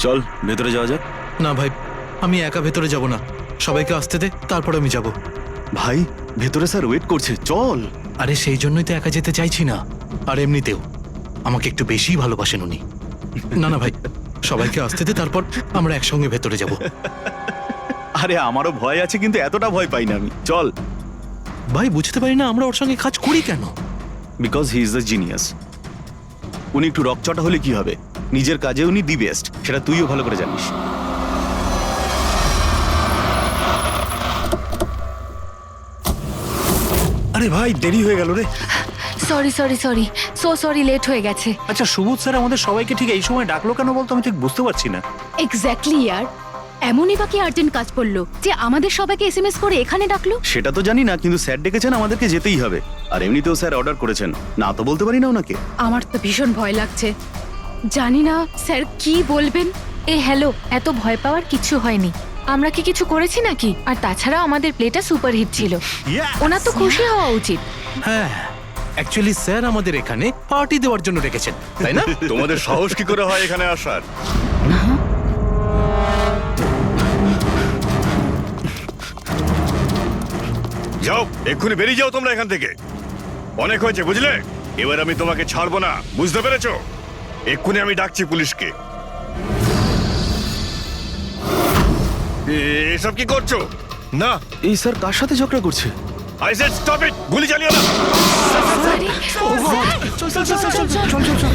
চল ভেতরে যাওয়া যাক। না ভাই, আমি একা ভেতরে যাব না, সবাইকে আসতে দে, তারপর আমি যাব। ভাই ভেতরে স্যার ওয়েট করছে, চল। আরে সেই জন্যই তো একা যেতে চাইছি না, আর এমনিতেও আমাকে একটু বেশি ভালোবাসেন উনি। না না ভাই, সবাইকে আসতে দে, তারপর আমরা একসঙ্গে ভেতরে যাব। আরে আমারও ভয় আছে, কিন্তু এতটা ভয় পাই না আমি, চল। ভাই বুঝতে পারি না আমরা ওর সঙ্গে কাজ করি কেন। Because he is the genius. উনি একটু রকচটা হলে কি হবে, নিজের কাজে উনি দি বেস্ট, সেটা তুইও ভালো করে জানিস। আরে ভাই দেরি হয়ে গেল রে। Sorry sorry sorry, so sorry, late হয়ে গেছে। আচ্ছা সুবোধ স্যার আমাদের সবাইকে ঠিক এই সময় ডাকলো কেন বলতো, আমি ঠিক বুঝতে পারছি না। এক্স্যাক্টলি ইয়ার, এমনই বা কি আর্জেন্ট কাজ পড়লো যে আমাদের সবাইকে এসএমএস করে এখানে ডাকলো? সেটা তো জানি না, কিন্তু স্যার ডেকেছেন, আমাদেরকে যেতেই হবে। আর এমনিতেও স্যার অর্ডার করেছেন, না তো বলতে পারি না ওনাকে। আমার তো ভীষণ ভয় লাগছে, জানি না স্যার কি বলবেন। হ্যালো, এত ভয় পাওয়ার কিছু হয়নি। আমরা কি কিছু করেছি নাকি? আর তাছাড়া আমাদের প্লেটা সুপারহিট ছিল, ওনার তো খুশি হওয়া উচিত। হ্যাঁ, অ্যাকচুয়ালি স্যার আমাদের এখানে পার্টি দেওয়ার জন্য রেখেছেন, তাই না? তোমাদের সাহস কি করে হয় এখানে আসার? যাও, এক্ষুনি বেরিয়ে যাও তোমরা এখান থেকে। অনেক হয়েছে বুঝলে, এবার আমি তোমাকে ছাড়বো না, বুঝতে পেরেছো? এক্ষুনি আমি ডাকছি পুলিশকে। এসব কি করছো? না, এই স্যার কার সাথে ঝগড়া করছে? আই সেড স্টপ ইট, গুলি চালিও না। চল চল চল চল চল চল চল।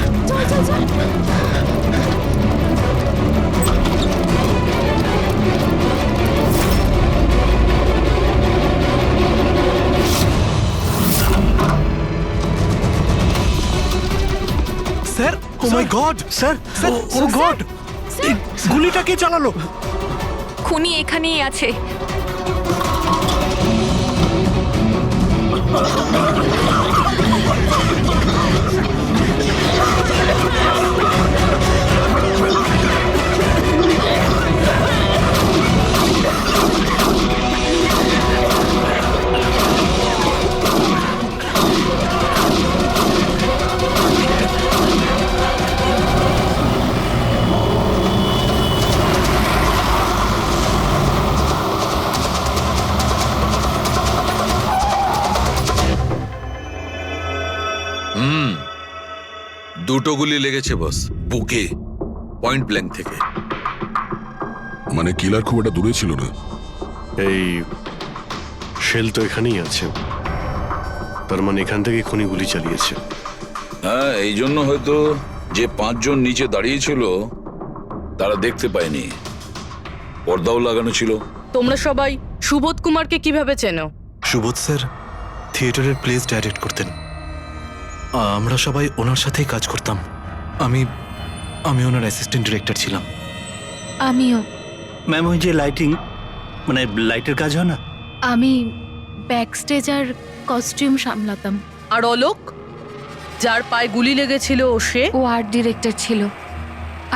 স্যার, ও মাই গড, স্যার, ও গড, গুলিটা কে চালালো? খুনি এখানেই আছে। দুটো গুলি লেগেছে বস, বুকে, পয়েন্ট ব্ল্যাঙ্ক থেকে। মানে কিলার খুব একটা দূরে ছিল না। এই শেল তো এখানেই আছে, তার মানে এখান থেকে খুনি গুলি চালিয়েছে। হ্যাঁ, এই জন্য হয়তো যে 5 জন নিচে দাঁড়িয়েছিল তারা দেখতে পায়নি, পর্দাও লাগানো ছিল। তোমরা সবাই সুবোধ কুমারকে কিভাবে চেনো? সুবোধ স্যার থিয়েটারের প্লেস ডাইরেক্ট করতেন, আমরা সবাই ওনার সাথেই কাজ করতাম। আমি ওনার অ্যাসিস্ট্যান্ট ডিরেক্টর ছিলাম। আমিও। ম্যাম ওই যে লাইটিং, মানে লাইটের কাজ হয় না? আমি ব্যাক স্টেজ আর কস্টিউম সামলাতাম। আর অলোক, যার পায়ে গুলি লেগেছিল, সে? ও আর্ট ডিরেক্টর ছিল।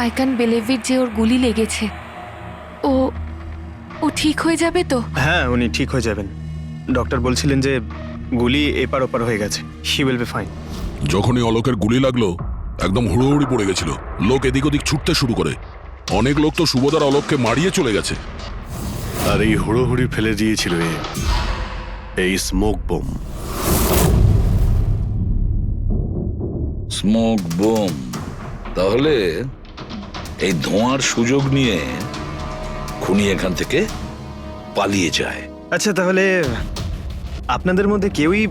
আই ক্যান বিলিভ ইট যে ওর গুলি লেগেছে। ও ঠিক হয়ে যাবে তো? হ্যাঁ উনি ঠিক হয়ে যাবেন, ডক্টর বলছিলেন যে গুলি এপার ওপার হয়ে গেছে, হি উইল বি ফাইন। যখনই অলোকের গুলি লাগলো একদম হুড়োহুড়ি পড়ে গেছিল, লোক এদিক ওদিক ছুটতে শুরু করে। অনেক লোক তো সুবোধার অলোককে মারিয়ে চলে গেছে। আর এই হুড়োহুড়ি ফেলে দিয়েছিল এই স্মোক বোম। Smoke bomb? তাহলে এই ধোঁয়ার সুযোগ নিয়ে খুনি এখান থেকে পালিয়ে যায়। আচ্ছা তাহলে আপনাদের মধ্যে কেউই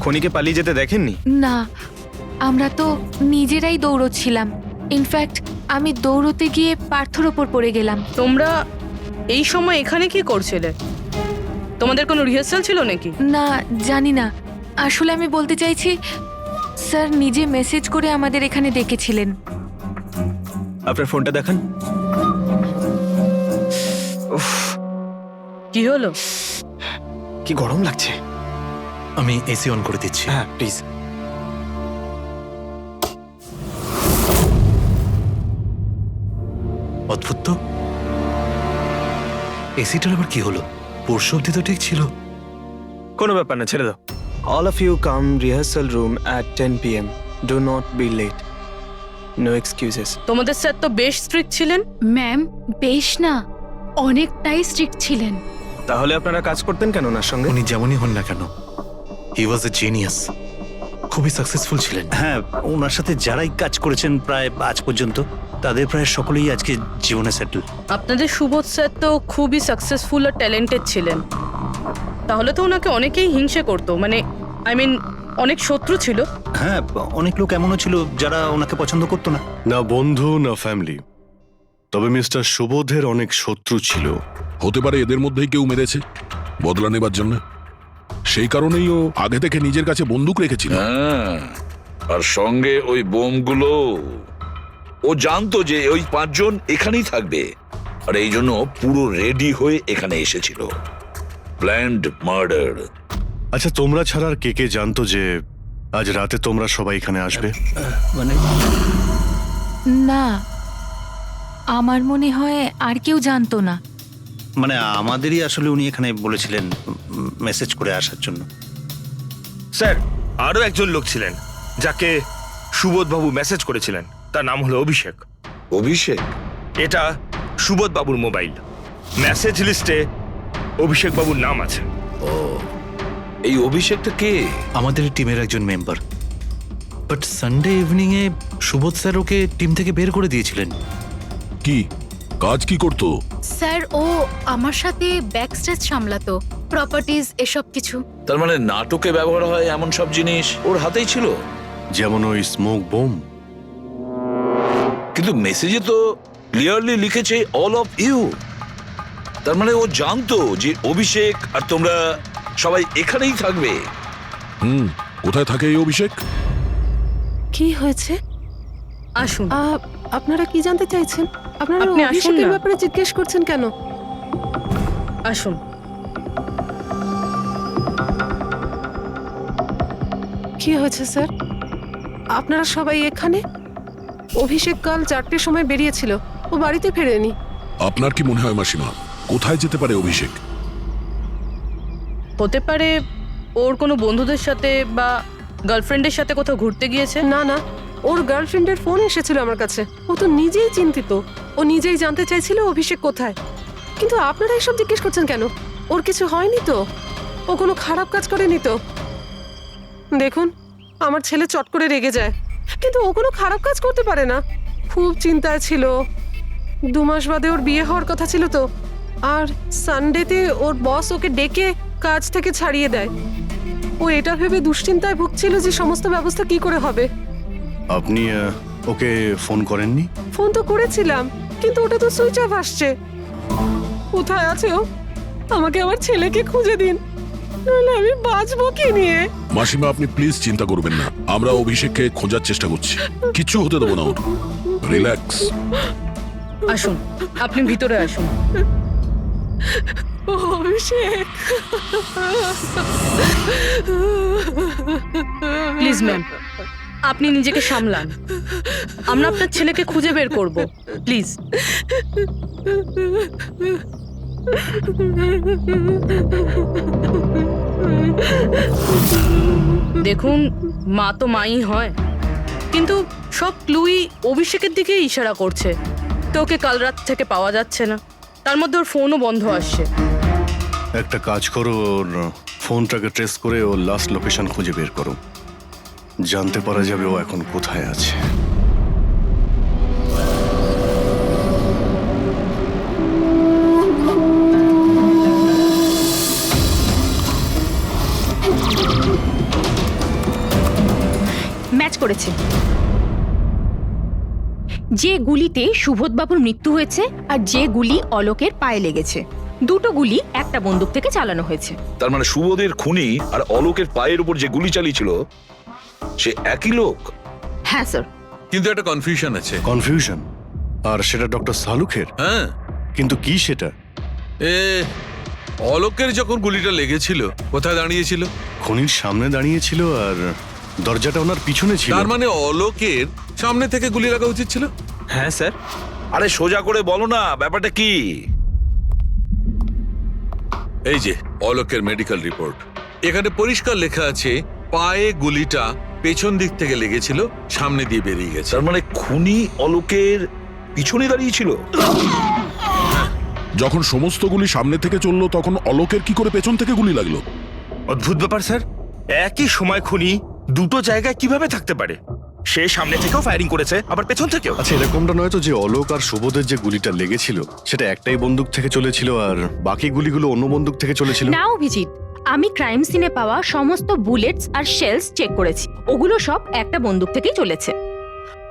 খনিকে পালিয়ে যেতে দেখেননি? না, আমরা তো নিজেরাই দৌড়চ্ছিলাম। ইনফ্যাক্ট আমি দৌড়তে গিয়ে পার্থর ওপর পড়ে গেলাম। তোমরা এই সময় এখানে কি করছিলে? তোমাদের কোনো রিহার্সাল ছিল নাকি? না, জানি না। আসলে আমি বলতে চাইছি, স্যার নিজে মেসেজ করে আমাদের এখানে ডেকেছিলেন। আপনার ফোনটা দেখান। কি হলো? কি গরম লাগছে। আমি এসি অন করে দিচ্ছি। হ্যাঁ প্লিজ। অদ্ভুত তো, এসিটার আবার কি হলো? পরশু অব্দি তো ঠিক ছিল। কোনো ব্যাপার না, ছেড়ে দাও। All of you come rehearsal room at 10 PM. Do not be late. No excuses. তোমাদের স্যার তো বেশ স্ট্রিক্ট ছিলেন। ম্যাম বেশ না, অনেকটাই স্ট্রিক্ট ছিলেন। তাহলে আপনারা কাজ করতেন কেন ওনার সঙ্গে? উনি যেমনই হন না কেন, হি ওয়াজ এ জিনিয়াস, খুবই সাকসেসফুল ছিলেন। হ্যাঁ, ওনার সাথে যারাই কাজ করেছেন প্রায় আজ পর্যন্ত, তাদের প্রায় সকলেই আজকে জীবনে সেটেল। আপনাদের সুবোধ স্যার তো খুবই সাকসেসফুল আর ট্যালেন্টেড ছিলেন, তাহলে তো ওনাকে অনেকেই হিংসে করতো, মানে আই মিন অনেক শত্রু ছিল। হ্যাঁ, অনেক লোক এমনও ছিল যারা ওনাকে পছন্দ করতো না। না বন্ধু না ফ্যামিলি, তবে মিস্টার সুবোধের অনেক শত্রু ছিল। হতে পারে এদের মধ্যেই কেউ মেরেছে বদলা নেবার জন্য। সেই কারণেই ও আগে থেকে নিজের কাছে বন্দুক রেখেছিল। হ্যাঁ, আর সঙ্গে ওই বোমগুলো। ও জানতো যে ওই 5 জন এখানেই থাকবে, আর এই জন্য পুরো রেডি হয়ে এখানে এসেছিল। Planned murder. আচ্ছা, তোমরা ছাড়া আর কে কে জানতো যে আজ রাতে তোমরা সবাই এখানে আসবে? মানে না, আমার মনে হয় আর কেউ জানতো না। মানে আমাদেরই আসলে উনি এখানে বলেছিলেন মেসেজ করে আসার জন্য। স্যার, আরও একজন লোক ছিলেন যাকে সুবোধবাবু মেসেজ করেছিলেন, তার নাম হলো অভিষেক। অভিষেক? এটা সুবোধবাবুর মোবাইল, মেসেজ লিস্টে অভিষেক বাবুর নাম আছে। এই অভিষেকটা কে? আমাদের টিমের একজন member, but Sunday evening A Subodh sir okay team থেকে বের করে দিয়েছিলেন। কি কাজ কি করতো? স্যার ও আমার সাথে ব্যাক স্টেজ সামলাতো, প্রপার্টিজ এসব কিছু। তার মানে নাটকে ব্যবহার হয় এমন সব জিনিস ওর হাতেই ছিল। যেমন ওই স্মোক বোম। কিন্তু মেসেজে তো ক্লিয়ারলি লিখেছে অল অফ ইউ। তার মানে ও জানতো যে অভিষেক আর তোমরা সবাই এখানেই থাকবে। কোথায় থাকে এই অভিষেক? কি হয়েছে? আসুন। আপনারা কি জানতে চাইছেন? আপনারা আপনি আসুন অভিষেকের না। ব্যাপারে জিজ্ঞেস করছেন কেন? আসুন। কি হয়েছে স্যার? আপনারা সবাই এখানে? অভিষেক কাল 4টের সময় বেরিয়েছিল, ও বাড়িতে ফেরেনি। আপনার কি মনে হয় মাসিমা, কোথায় যেতে পারে অভিষেক? হতে পারে ওর কোনো বন্ধুদের সাথে বা গার্লফ্রেন্ডের সাথে কোথাও ঘুরতে গিয়েছে। না না, ওর গার্লফ্রেন্ডের ফোন এসেছিল আমার কাছে। ও তো নিজেই চিন্তিত, ও নিজেই জানতে চাইছিল অভিষেক কোথায়। কিন্তু আপনারা এসব জিজ্ঞেস করছেন কেন? ওর কিছু হয়নি তো? ও কোনো খারাপ কাজ করেনি তো? দেখুন, আমার ছেলে চট করে রেগে যায়, কিন্তু ও কোনো খারাপ কাজ করতে পারে না। খুব চিন্তায় ছিল, 2 মাস বাদে ওর বিয়ে হওয়ার কথা ছিল তো। আর সানডেতে ওর বস ওকে ডেকে কাজ থেকে ছাড়িয়ে দেয়। ও এটা ভেবে দুশ্চিন্তায় ভুগছিল যে সমস্ত ব্যবস্থা কি করে হবে। আপনি ওকে ফোন করেননি? ফোন তো করেছিলাম, কিন্তু ওটা তো সুইচ অফ আসছে। কোথায় আছে ও? আমাকে আমার ছেলেকে খুঁজে দিন, নাহলে আমি বাঁচবো কি নিয়ে? মাসিমা, আপনি প্লিজ চিন্তা করবেন না, আমরা অভিষেককে খোঁজার চেষ্টা করছি। কিচ্ছু হতে দেবো না ওর। রিল্যাক্স। আসুন, আপনি ভিতরে আসুন। অভিষেক, প্লিজ ম্যাম, আপনি নিজেকে সামলান। আমরা আপনার ছেলেকে খুঁজে বের করব, প্লিজ। দেখুন, মা তো মাই হয়, কিন্তু সব ক্লুই অভিষেকের দিকে ইশারা করছে। তো ওকে কাল রাত থেকে পাওয়া যাচ্ছে না, তার মধ্যে ওর ফোনও বন্ধ আসছে। একটা কাজ করো, ওর ফোনটাকে ট্রেস করে ওর লাস্ট লোকেশন খুঁজে বের করো। জানতে পারা যাবে ও এখন কোথায় আছে। ম্যাচ করেছে। যে গুলিতে সুবোধবাবুর মৃত্যু হয়েছে আর যে গুলি অলোকের পায়ে লেগেছে, দুটো গুলি একটা বন্দুক থেকে চালানো হয়েছে। তার মানে সুবোধের খুনি আর অলোকের পায়ের উপর যে গুলি চালিয়েছিল সে একই লোক। হ্যাঁ স্যার। কিন্তু একটা কনফিউশন আছে। কনফিউশন? আর সেটা ডক্টর সালুখের? হ্যাঁ। কিন্তু কি সেটা? অলোকের যখন গুলিটা লেগেছিল কোথায় দাঁড়িয়েছিল? খনির সামনে দাঁড়িয়েছিল, আর দরজাটা ওনার পিছনে ছিল। তার মানে অলোকের সামনে থেকে গুলি লাগা উচিত ছিল। হ্যাঁ স্যার। আরে সোজা করে বলো না, ব্যাপারটা কি? এই যে অলোকের মেডিকেল রিপোর্ট, এখানে পরিষ্কার লেখা আছে পায়ে গুলিটা পেছন দিক থেকে লেগেছিল, সামনে দিয়ে বেরিয়ে গেছে। তার মানে খুনি অলোকের পিছনে দাঁড়িয়ে ছিল। যখন সমস্ত গুলি সামনে থেকে চললো তখন অলোকের কি করে পেছন থেকে গুলি লাগলো? অদ্ভুত ব্যাপার স্যার, একই সময় খুনি দুটো জায়গায় কিভাবে থাকতে পারে? সে সামনে থেকেও ফায়ারিং করেছে, আবার পেছন থেকেও। আচ্ছা, এরকমটা নয় তো যে অলোক আর সুবোধের যে গুলিটা লেগেছিল সেটা একটাই বন্দুক থেকে চলেছিল আর বাকি গুলিগুলো অন্য বন্দুক থেকে চলেছিল? না অভিজিৎ, আমি ক্রাইম সিনে পাওয়া সমস্ত বুলেটস আর শেলস চেক করেছি, ওগুলো সব একটা বন্দুক থেকেই চলেছে।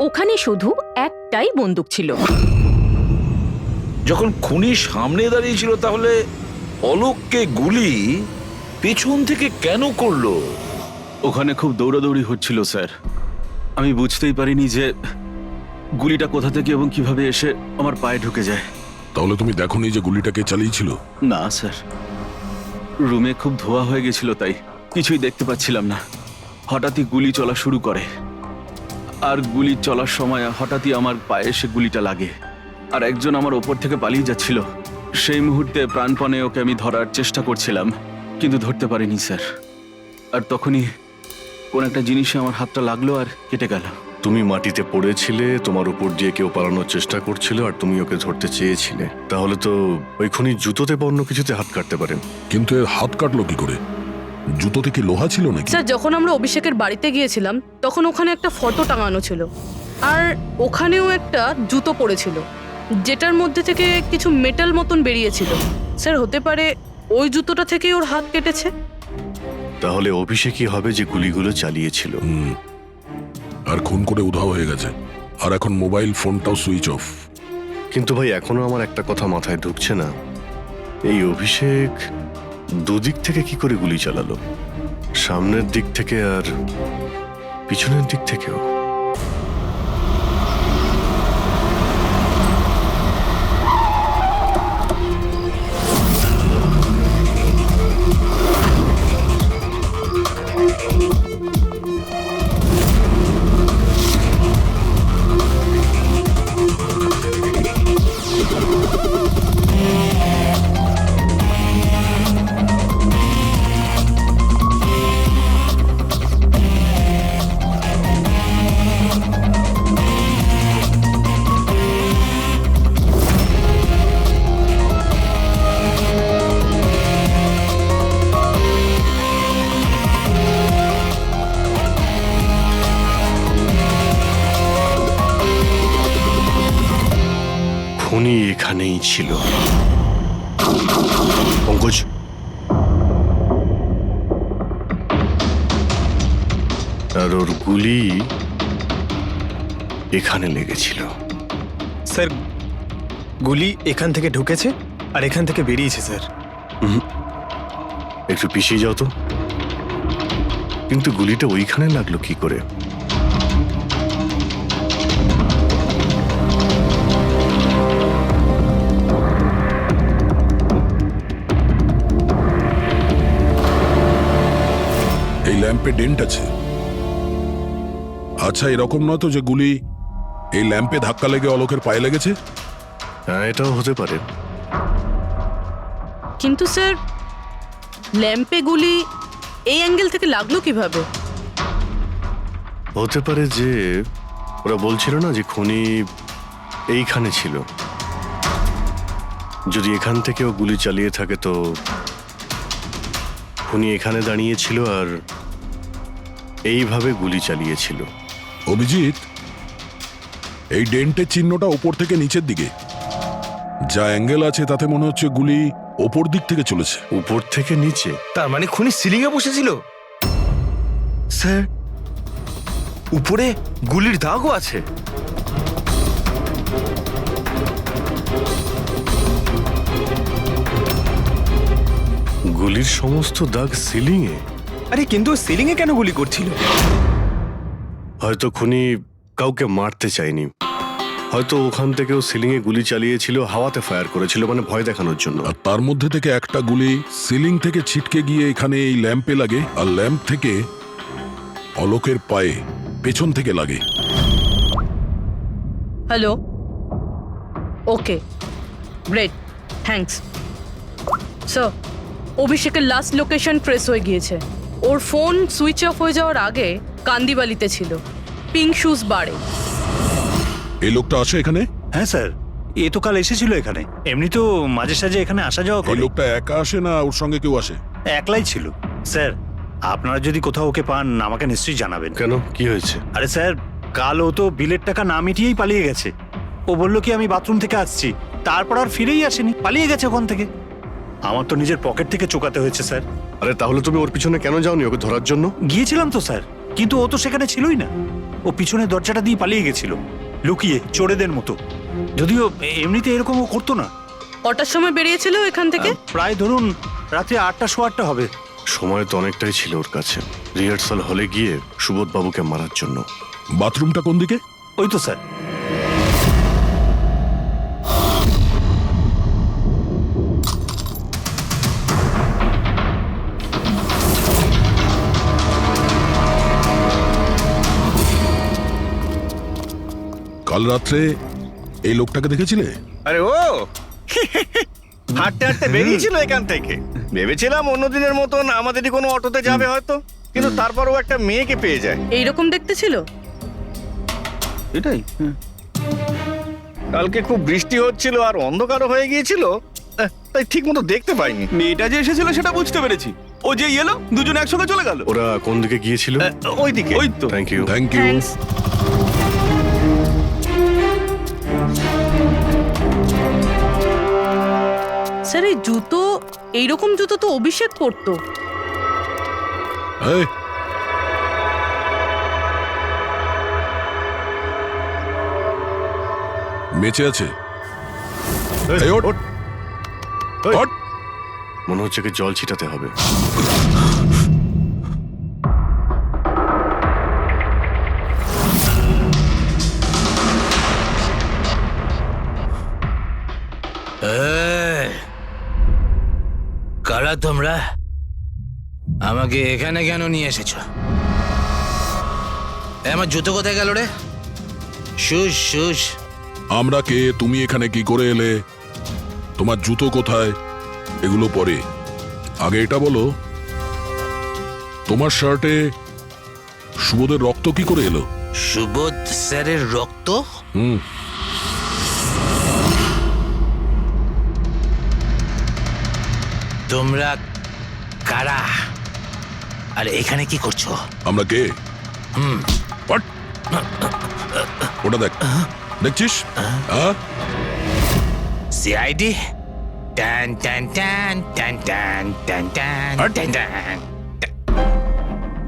ওখানে শুধু একটাই বন্দুক ছিল। যখন খুনি সামনে দাঁড়িয়ে ছিল তাহলে অলোককে গুলি পেছন থেকে কেন করলো? ওখানে খুব দৌড়াদৌড়ি হচ্ছিল স্যার, আমি বুঝতেই পারিনি যে গুলিটা কোথা থেকে এবং কিভাবে এসে আমার পায়ে ঢুকে যায়। তাহলে তুমি দেখোনি যে গুলিটা কে চালিয়েছিল? না স্যার, রুমে খুব ধোয়া হয়ে গেছিল, তাই কিছুই দেখতে পাচ্ছিলাম না। হঠাৎই গুলি চলা শুরু করে, আর গুলি চলার সময় হঠাৎই আমার পায়ে এসে গুলিটা লাগে, আর একজন আমার ওপর থেকে পালিয়ে যাচ্ছিল। সেই মুহূর্তে প্রাণপণে ওকে আমি ধরার চেষ্টা করছিলাম, কিন্তু ধরতে পারিনি স্যার। আর তখনই কোন একটা জিনিসে আমার হাতটা লাগলো আর কেটে গেল। তুমি মাটিতে পড়েছিলে, তোমার উপর দিয়ে কেউ পালানোর চেষ্টা করছিল আর তুমি ওকে ধরতে চেয়েছিলে। তাহলে তো ওই খুনি জুতোতে বা অন্য কিছুতে হাত কাটতে পারেন। কিন্তু এর হাত কাটলো কি করে? জুতোতে কি লোহা ছিল নাকি? স্যার, যখন আমরা অভিষেকের বাড়িতে গিয়েছিলাম তখন ওখানে একটা ফটো টাঙানো ছিল, আর ওখানেও একটা জুতো পড়েছিল যেটার মধ্যে থেকে কিছু মেটাল মতন বেরিয়েছিল। স্যার, হতে পারে ওই জুতোটা থেকেই ওর হাত কেটেছে। তাহলে অভিষেকই হবে যে গুলিগুলো চালিয়েছিল। আর খুন করে উধাও হয়ে গেছে, আর এখন মোবাইল ফোনটাও সুইচ অফ। কিন্তু ভাই, এখনো আমার একটা কথা মাথায় ঢুকছে না, এই অভিষেক দুদিক থেকে কি করে গুলি চালালো? সামনের দিক থেকে আর পিছনের দিক থেকেও। খুনি এখানেই ছিল। পঙ্কজ, আর ওর গুলি এখানে লেগেছিল। স্যার, গুলি এখান থেকে ঢুকেছে আর এখান থেকে বেরিয়েছে স্যার। একটু পিছিয়ে যাও তো। কিন্তু গুলিটা ওইখানে লাগলো কি করে? এই ল্যাম্পে ডেন্ট আছে। আচ্ছা, এরকম নয় তো যে গুলি এই ল্যাম্পে ধাক্কা লেগে অলোকের পায়ে লেগেছে? হ্যাঁ, এটাও হতে পারে। কিন্তু স্যার, ল্যাম্পে গুলি এই অ্যাঙ্গেল থেকে লাগলো কিভাবে? হতে পারে যে ওরা বলছিল না যে খুনি এইখানে ছিল। যদি এখান থেকেও গুলি চালিয়ে থাকে তো খুনি এখানে দাঁড়িয়েছিল আর এইভাবে গুলি চালিয়েছিল। অভিজিৎ, এই ডেন্টের চিহ্নটা ওপর থেকে নিচের দিকে, যা অ্যাঙ্গেল আছে তাতে মনে হচ্ছে গুলি ওপর দিক থেকে চলেছে। উপর থেকে নিচে? তার মানে খুনি সিলিং এ বসেছিল। স্যার, উপরে গুলির দাগও আছে। গুলির সমস্ত দাগ সিলিং এ? আরে কিন্তু সিলিং এ কেন গুলি করছিল? হয়তো খুনি কাউকে মারতে চায়নি, হয়তো ওখান থেকেও সিলিং এ গুলি চালিয়েছিল, হাওয়াতে ফায়ার করেছিল, মানে ভয় দেখানোর জন্য। আর তার মধ্যে থেকে একটা গুলি সিলিং থেকে ছিটকে গিয়ে এখানে এই ল্যাম্পে লাগে, আর ল্যাম্প থেকে অলোকের পায়ে পেছন থেকে লাগে। হ্যালো, ওকে, গ্রেট, থ্যাঙ্কস। স্যার, অভিষেকের লাস্ট লোকেশন ট্রেস হয়ে গিয়েছে। ওর ফোন সুইচ অফ হয়ে যাওয়ার আগে কান্দিবালিতে ছিল, পিঙ্ক শুজ বারে। এই লোকটা আছে এখানে? হ্যাঁ স্যার, এ তো কাল এসেছিল এখানে। এমনি তো মাঝে সাঝে এখানে আসা যাওয়া এই করে। লোকটা একা আসে না ওর সঙ্গে কেউ আসে? একলাই ছিল। স্যার, আপনারা যদি কোথাও ওকে পান আমাকে নিশ্চয়ই জানাবেন। কেন, কি হয়েছে? আরে স্যার, কাল ও তো বিলের টাকা না মিটিয়েই পালিয়ে গেছে। ও বললো কি আমি বাথরুম থেকে আসছি, তারপর আর ফিরেই আসেনি, পালিয়ে গেছে ওখান থেকে। আমার তো নিজের পকেট থেকে চোকাতে হয়েছে স্যার। আরে তাহলে তুমি ওর পিছনে কেন যাওনি ওকে ধরার জন্য? গিয়েছিলাম তো স্যার, কিন্তু ও তো সেখানে ছিলই না। ও পিছনের দরজাটা দিয়ে পালিয়ে গেছিল, লুকিয়ে চোরেদের মতো। যদিও এমনিতে এরকম ও করতো না। কটার সময় বেরিয়েছিল এখান থেকে? প্রায় ধরুন রাত্রি 8টা, 8:15 হবে। সময় তো অনেকটাই ছিল ওর কাছে রিহার্সাল হলে গিয়ে সুবোধ বাবুকে মারার জন্য। বাথরুমটা কোন দিকে? ওই তো স্যার। কাল রাত্রে এই লোকটাকে দেখেছিলে? আরে ও হাঁটতে হাঁটতে বেরিয়েছিল এখান থেকে। ভেবেছিলাম অন্য দিনের মতন আমাদেরই কোনো অটোতে যাবে হয়তো, কিন্তু তারপরও একটা মেয়েকে পেয়ে যায়। এইরকম দেখতে ছিল। এটাই। কালকে খুব বৃষ্টি হচ্ছিল আর অন্ধকারও হয়ে গিয়েছিল, তাই ঠিক মতো দেখতে পাইনি। মেয়েটা যে এসেছিল সেটা বুঝতে পেরেছি। ও যে এলো দুজন একসঙ্গে চলে গেল। ওরা কোন দিকে গিয়েছিল? ওইদিকে। ওই তো। Thank you. Thank you. Thanks. Sir, এই জুতো, এইরকম জুতো তো অভিষেক পরতো। এই, বেঁচে আছে? এই, ওঠ। ওঠ। মনে হচ্ছে কি জল ছিটাতে হবে। কারা তোমরা? আমাকে এখানে কেন নিয়ে এসেছো? আমার জুতো কোথায় গেল রে? শুশ শুশ। আমরা কে, তুমি এখানে কি করে এলে, তোমার জুতো কোথায়, এগুলো পরে। আগে এটা বলো, তোমার শার্টে সুবোধের রক্ত কি করে এলো? সুবোধ স্যারের রক্ত? হুম। তোমরা কারা আর এখানে কি করছো? আমরা কে? What? ওটা দেখ, দেখছিস? সিআইডি? টান টান টান টান টান টান টান টান টান।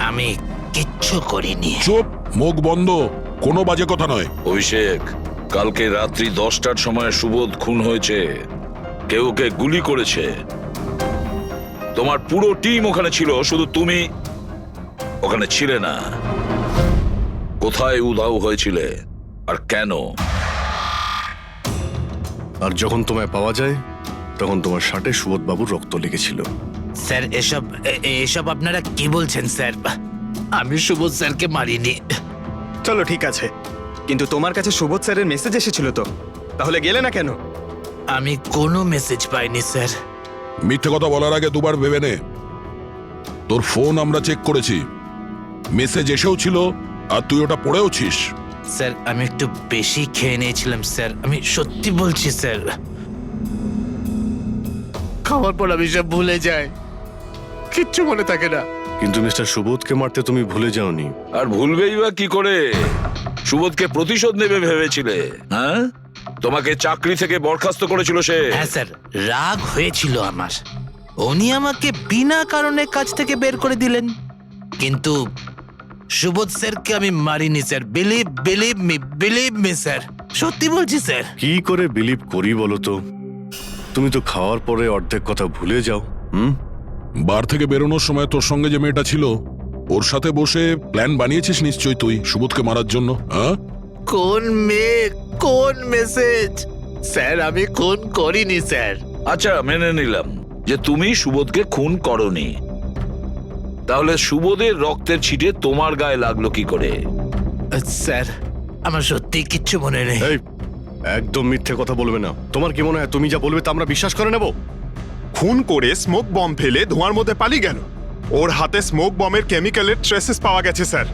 আমি কিচ্ছু করিনি। চুপ, মুখ বন্ধ, কোনো বাজে কথা নয়। অভিষেক, কালকে রাত্রি 10টার সময় সুবোধ খুন হয়েছে। কেউ ওকে গুলি করেছে। তোমার পুরো টিম ওখানে ছিল, শুধু তুমি ওখানে ছিলে না। কোথায় উধাও হয়েছিলে আর কেন? আর যখন তোমায় পাওয়া যায় তখন তোমার শার্টে সুবোধ বাবুর রক্ত লেগেছিল। স্যার, এসব আপনারা কি বলছেন স্যার? আমি সুবোধ স্যারকে মারিনি। চলো ঠিক আছে, কিন্তু তোমার কাছে সুবোধ স্যারের মেসেজ এসেছিল তো, তাহলে গেলে না কেন? আমি কোনো মেসেজ পাইনি স্যার। মিথ্যে কথা বলার আগে দুবার ভেবে নে। তোর ফোন আমরা চেক করেছি, মেসেজ এসেও ছিল আর তুই ওটা পড়েওছিস। স্যার, আমি একটু বেশি খেয়ে নিয়েছিলাম স্যার, আমি সত্যি বলছি স্যার। খাওয়ার পর আমি সব ভুলে যাই, কিচ্ছু মনে থাকে না। কিন্তু মিস্টার সুবোধকে মারতে তুমি ভুলে যাওনি। আর ভুলবেই বা কি করে? সুবোধকে প্রতিশোধ নেবে ভেবেছিলে? হ্যাঁ, তোমাকে চাকরি থেকে বরখাস্ত করেছিল সে। হ্যাঁ স্যার, রাগ হয়েছিল আমার। উনি আমাকে বিনা কারণে কাজ থেকে বের করে দিলেন, কিন্তু সুবোধ স্যারকে আমি মারিনি স্যার। বিলিভ মি স্যার, সত্যি বলছি স্যার। কি করে বিলিভ করি বলো তো? তুমি তো খাওয়ার পরে অর্ধেক কথা ভুলে যাও। বার থেকে বেরোনোর সময় তোর সঙ্গে যে মেয়েটা ছিল ওর সাথে বসে প্ল্যান বানিয়েছিস নিশ্চয়ই তুই সুবোধকে মারার জন্য। হ্যাঁ, কোন মেয়ে, কোন মেসেজ? স্যার, আমি খুন করিনি স্যার। আচ্ছা, মেনে নিলাম যে তুমি সুবোধকে খুন করনি, তাহলে সুবোধের রক্তের ছিটে তোমার গায়ে লাগলো কি করে? স্যার, আমার সত্যি কিচ্ছু মনে নেই। একদম মিথ্যে কথা বলবে না। তোমার কি মনে হয় তুমি যা বলবে তা আমরা বিশ্বাস করে নেব? খুন করে স্মোক বম ফেলে ধোঁয়ার মধ্যে পালিয়ে গেল। ওর হাতে স্মোক বমের কেমিক্যালের ট্রেসেস পাওয়া গেছে স্যার।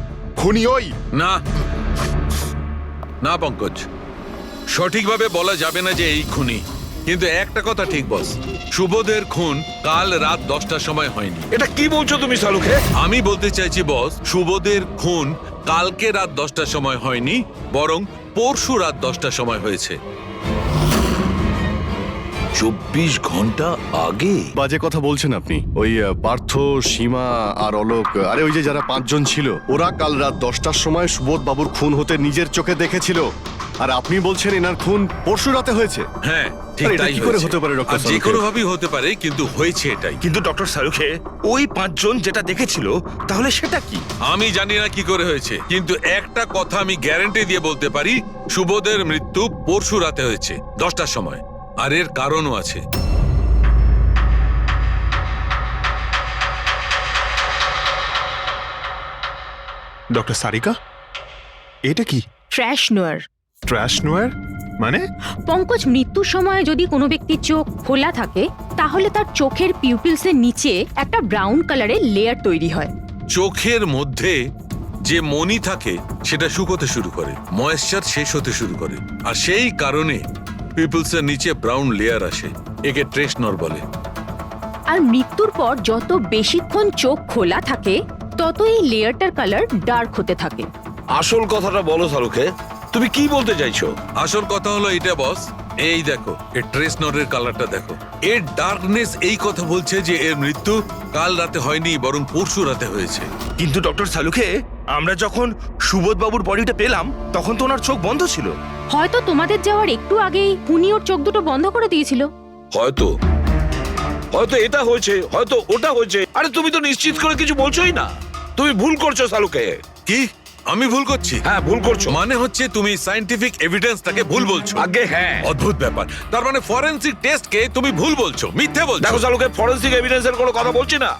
খুনি ওই? না না পঙ্কজ, সঠিকভাবে বলা যাবে না যে এই খুনি, কিন্তু একটা কথা ঠিক বস, সুবোধের খুন কাল রাত 10টার সময় হয়নি। এটা কি বলছো তুমি সালুকে? আমি বলতে চাইছি বস, সুবোধের খুন কালকে রাত 10টার সময় হয়নি, বরং পরশু রাত 10টার সময় হয়েছে। 24 ঘন্টা আগে? বাজে কথা বলছেন আপনি। ওই পার্থ, সীমা আর অলোক, আরে ওই যে যারা 5 জন ছিল, ওরা কাল রাত 10টার সময় সুবোধ বাবুর খুন হতে নিজের চোখে দেখেছিল। আর আপনি বলছেন এনার খুন পরশু রাতে হয়েছে? হ্যাঁ ঠিক আরে এটা তাই কি করে হয়েছে। হতে পারে ডক্টর আর যে সালুখে? কোনো ভাবেই হতে পারে, কিন্তু হয়েছে এটাই। কিন্তু ডক্টর সালুখে ওই 5 জন যেটা দেখেছিল তাহলে সেটা কি? আমি জানি না কি করে হয়েছে, কিন্তু একটা কথা আমি গ্যারান্টি দিয়ে বলতে পারি, সুবোধের মৃত্যু পরশু রাতে হয়েছে 10টার সময়। আর এর কারণও আছে। ডক্টর সারিকা, এটা কি? ট্র্যাশ নোয়ার। ট্র্যাশ নোয়ার মানে? পঙ্কজ, মৃত্যুর সময় যদি কোনো ব্যক্তির চোখ খোলা থাকে তাহলে তার চোখের পিউপিলসের নিচে একটা ব্রাউন কালারের লেয়ার তৈরি হয়। চোখের মধ্যে যে মনি থাকে সেটা শুকোতে শুরু করে, ময়েশ্চার শেষ হতে শুরু করে, আর সেই কারণে পিপলসের নিচে ব্রাউন লেয়ার আসে। একে ট্রেস নর বলে। আর মৃত্যুর পর যত বেশিক্ষণ চোখ খোলা থাকে তত এই লেয়ারটার কালার ডার্ক হতে থাকে। আসল কথাটা বলো সালুকে, তুমি কি বলতে চাইছো? আসল কথা হলো এটা বস, এই দেখো এর ট্রেস নরের কালারটা দেখো। এর ডার্কনেস এই কথা বলছে যে এর মৃত্যু কাল রাতে হয়নি, বরং পরশু রাতে হয়েছে। কিন্তু ডক্টর সালুখে, আমরা যখন সুবোধ বাবুর বডিটা পেলাম তখন তো ওনার চোখ বন্ধ ছিল। হয়তো তোমাদের যাওয়ার একটু আগেই উনি ওর চোখ দুটো বন্ধ করে দিয়েছিল। হয়তো হয়তো এটা হয়েছে, হয়তো ওটা হয়েছে। আরে তুমি তো নিশ্চিত করে কিছু বলছোই না। তুমি ভুল করছো সালুকে। কি আমি ভুল করছি? হ্যাঁ ভুল করছো। মানে হচ্ছে তুমি সায়েন্টিফিক এভিডেন্সটাকে ভুল বলছো। আগে হ্যাঁ। অদ্ভুত ব্যাপার, তার মানে ফরেনসিক টেস্টকে তুমি ভুল বলছো, মিথ্যে বলছো। দেখো সালুকে, ফরেনসিক এভিডেন্সের কোনো কথা বলছি না।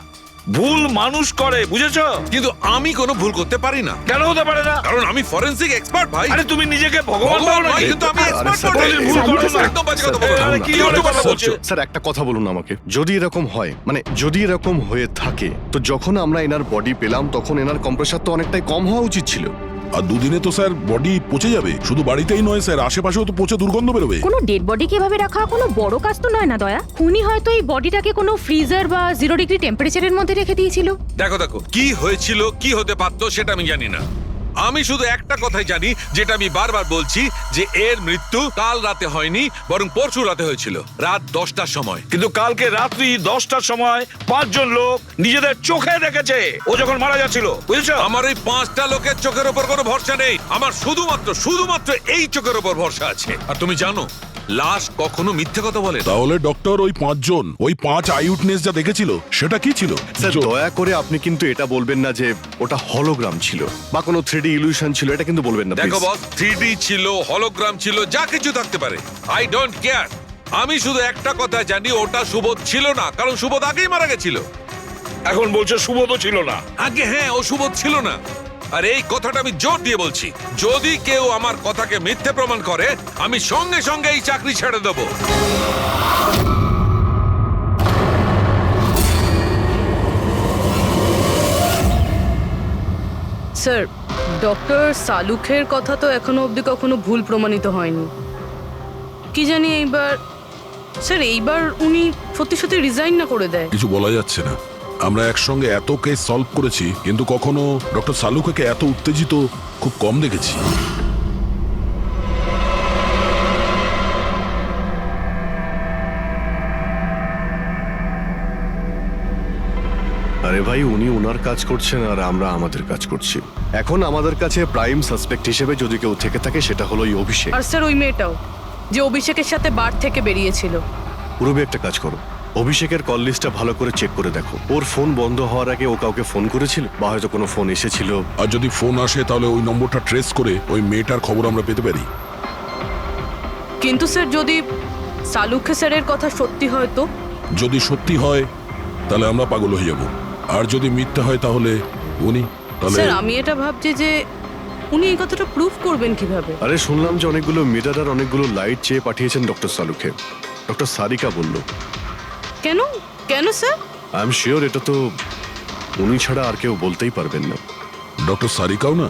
ভুল মানুষ করে, বুঝেছো? কিন্তু আমি কোনো ভুল করতে পারি না। কেন হতে পারে না? কারণ আমি ফরেনসিক এক্সপার্ট ভাই। আরে তুমি নিজেকে ভগবান ভাবো নয়, নাকি? কিন্তু আমি আরে এক্সপার্ট স্যার, বটে। ভুল করছো না। একদম বাজে কথা স্যার, বলছো। আরে কি ধরনের কথা বলছো? স্যার একটা কথা বলুন আমাকে, যদি এরকম হয়, মানে যদি এরকম হয়ে থাকে, তো যখন আমরা এনার বডি পেলাম তখন এনার কম্প্রেসার তো অনেকটাই কম হওয়া উচিত ছিল। আর দুদিনে তো স্যার বডি পচে যাবে। শুধু বাড়িতেই নয় স্যার, আশেপাশেও তো পচে দুর্গন্ধ বেরোবে। কোনো ডেড বডি কিভাবে রাখা কোনো বড় কাজ তো নয় না দয়া। খুনি হয়তো এই বডিটাকে কোনো ফ্রিজার বা 0 ডিগ্রি টেম্পারেচারের মধ্যে রেখে দিয়েছিল। দেখো দেখো, কি হয়েছিল, কি হতে পারতো সেটা আমি জানি না। আমি শুধু একটা কথাই জানি, যেটা আমি বারবার বলছি, যে এর মৃত্যু কাল রাতে হয়নি, বরং পরশু রাতে হয়েছিল রাত 10টার সময়। কিন্তু কালকে রাত্রি 10টার সময় 5 জন লোক নিজেদের চোখে দেখেছে ও যখন মারা যাচ্ছিল, বুঝেছো? আমার এই 5টা লোকের চোখের উপর কোনো ভরসা নেই। আমার শুধুমাত্র এই চোখের উপর ভরসা আছে। আর তুমি জানো, লাশ কখনো মিথ্যে কথা বলে না। তাহলে ডক্টর ওই 5 জন, ওই 5 আই উইটনেস যা দেখেছিল সেটা কি ছিল? স্যার দয়া করে আপনি কিন্তু এটা বলবেন না যে ওটা হলোগ্রাম ছিল বা কোনো 3D ইলিউশন ছিল, এটা কিন্তু বলবেন না দেখো please। বস, 3D ছিল, হলোগ্রাম ছিল, যা কিছু থাকতে পারে, আই ডোন্ট কেয়ার। আমি শুধু একটা কথা জানি, ওটা সুবোধ ছিল না, কারণ সুবোধ আগেই মারা গেছিল। এখন বলছো সুবোধও ছিল না? আগে হ্যাঁ, ও সুবোধ ছিল না। আর এই কথাটা আমি জোর দিয়ে বলছি, যদি কেউ আমার কথাকে মিথ্যে প্রমাণ করে, আমি সঙ্গে সঙ্গে এই চাকরি ছেড়ে দেবো। স্যার, ডক্টর সালুখের কথা তো এখনো অবধি কখনো ভুল প্রমাণিত হয়নি। কি জানি এইবার উনি সত্যি রিজাইন না করে দেয়। কিছু বলা যাচ্ছে না। আমরা একসঙ্গে এত কেস সলভ করেছি, কিন্তু কখনো ডক্টর সালুকে এত উত্তেজিত খুব কম দেখেছি। আরে ভাই, উনি ওনার কাজ করছেন আর আমরা আমাদের কাজ করছি। এখন আমাদের কাছে প্রাইম সাসপেক্ট হিসেবে যদি কেউ থেকে থাকে সেটা হলো এই অভিষেক। আর স্যার, ওই মেয়েটাও যে অভিষেকের সাথে বার থেকে বেরিয়েছিল। পুরবি একটা কাজ করো, অভিষেকের কল লিস্টটা ভালো করে চেক করে দেখো। ওর ফোন বন্ধ হওয়ার আগে ও কাউকে ফোন করেছিল বা হয়তো কোনো ফোন এসেছিল। আর যদি ফোন আসে তাহলে ওই নম্বরটা ট্রেস করে ওই মেয়েটার খবর আমরা পেতে পারি। কিন্তু স্যার, যদি সালুখে স্যারের কথা সত্যি হয় তো? যদি সত্যি হয় তাহলে আমরা পাগল হয়ে যাব, আর যদি মিথ্যা হয় তাহলে উনি তাহলে। স্যার, আমি এটা ভাবছি যে উনি এই কথাটা প্রুফ করবেন কিভাবে? আরে শুনলাম যে অনেকগুলো মিটার আর অনেকগুলো লাইট চেয়ে পাঠিয়েছেন ডক্টর সালুকে। ডক্টর সারিকা বলল। কেন স্যার? আই এম শিওর এটা তো উনি ছাড়া আর কেউ বলতেই পারবেন না। ডক্টর সারিকাও না?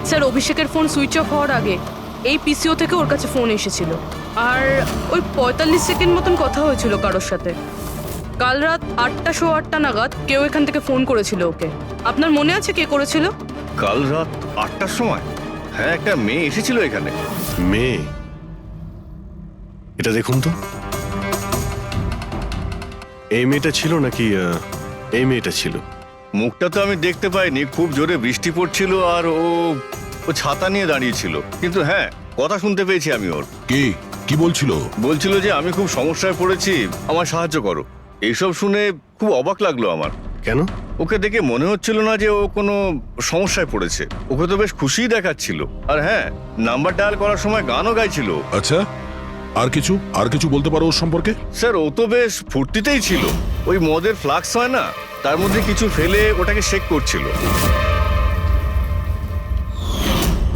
স্যার অভিষেকের ফোন সুইচ অফ হওয়ার আগে এই পিসিও থেকে ওর কাছে ফোন এসেছিল, আর ওই 45 সেকেন্ড মতন কথা হয়েছিল কারোর সাথে। কাল রাত 8:08 নাগাদ কেউ এখান থেকে ফোন করেছিল ওকে। আপনার মনে আছে কে করেছিল? কাল রাত 8টার সময়? হ্যাঁ, একটা মেয়ে এসেছিল এখানে। মেয়ে? এটা দেখুন তো, এই মেয়েটা ছিল নাকি এই মেয়েটা ছিল? মুখটা তো আমি দেখতে পাইনি, খুব জোরে বৃষ্টি পড়ছিল আর ও ছাতা নিয়ে দাঁড়িয়ে ছিল। কিন্তু হ্যাঁ, কথা শুনতে পেয়েছি আমি ওর। কি বলছিল? বলছিল যে আমি খুব সমস্যায় পড়েছি, আমার সাহায্য করো। এইসব শুনে খুব অবাক লাগলো আমার। কেন? ওকে দেখে মনে হচ্ছিল না যে ও কোনো সমস্যায় পড়েছে। ওকে তো বেশ খুশিই দেখাচ্ছিল। আর হ্যাঁ, নাম্বার ডায়াল করার সময় গানও গাইছিল। আচ্ছা, আর কিছু বলতে পারো ওর সম্পর্কে? স্যার, ও তো বেশ ফুর্তিতেই ছিল। ওই মদের ফ্লাক্স হয় না, তার মধ্যে কিছু ফেলে ওটাকে শেক করছিল।